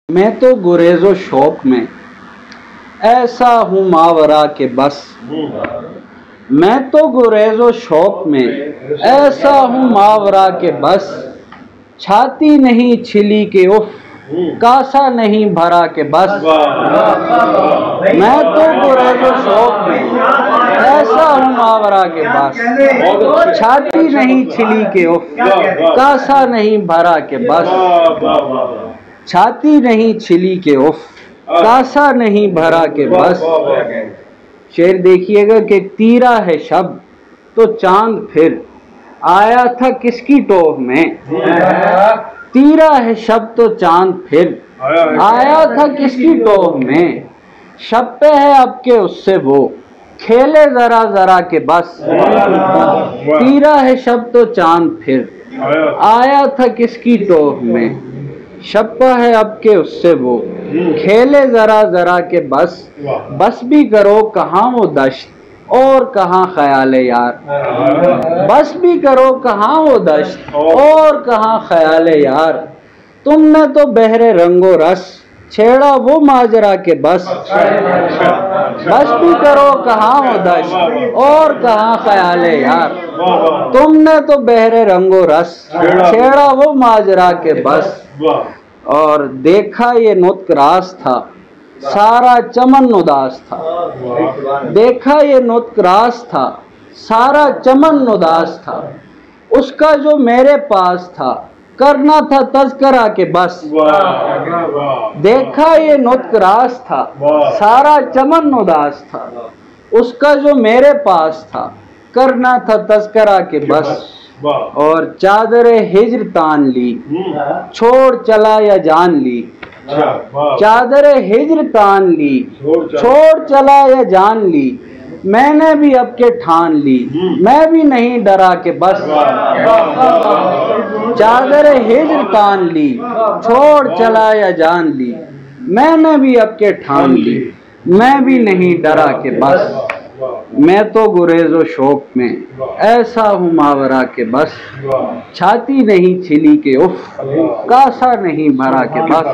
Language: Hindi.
मैं तो गुरेज़ो शौक में ऐसा हूँ मावरा के बस। मैं तो गुरेज़ो शौक में ऐसा हूँ मावरा के बस। छाती नहीं छिली के उफ, कासा नहीं भरा के बस। मैं तो गुरेज़ो शौक में ऐसा हूँ मावरा के बस। छाती नहीं छिली के उफ, कासा नहीं भरा के बस। छाती नहीं छिली के उफ, कासा नहीं भरा के बस। शेर देखिएगा कि तीरा है शब्द तो चांद फिर आया था किसकी टोह में। तीरा है शब्द तो चांद फिर आया था किसकी टोह में। शब पे है अब के उससे वो खेले जरा जरा के बस। तीरा है शब्द तो चांद फिर आया था किसकी टोह में। शब है अब के उससे वो खेले जरा जरा के बस। बस भी करो कहाँ वो दश्त और कहाँ ख्याले यार। बस भी करो कहाँ वो दश्त और कहाँ ख्याले यार। तुमने तो बहरे रंगो रस छेड़ा वो माजरा के बस। बस भी करो कहाँ वो दश्त और कहाँ ख्याले यार। तुमने तो बहरे रंगो रस छेड़ा वो माजरा के बस। और देखा ये नुत्क रास था सारा चमन उदास था। देखा ये नुत्क रास था सारा चमन उदास था। उसका जो मेरे पास था करना था तज़किरा के बस। देखा ये नुत्क रास था सारा चमन उदास था। उसका जो मेरे पास था करना था तज़किरा के बस। और चादरे हिज्र तान ली छोड़ चला या जान ली। चादरे हिज्र तान ली छोड़ चला या जान ली। मैंने भी अब के ठान ली मैं भी नहीं डरा के बस। चादरे हिज्र तान ली छोड़ चला या जान ली। मैंने भी अब के ठान ली मैं भी नहीं डरा के बस। मैं तो गुरेज़ो शौक में ऐसा हूँ मावरा के बस। छाती नहीं छिली के उफ, कासा नहीं भरा के बस।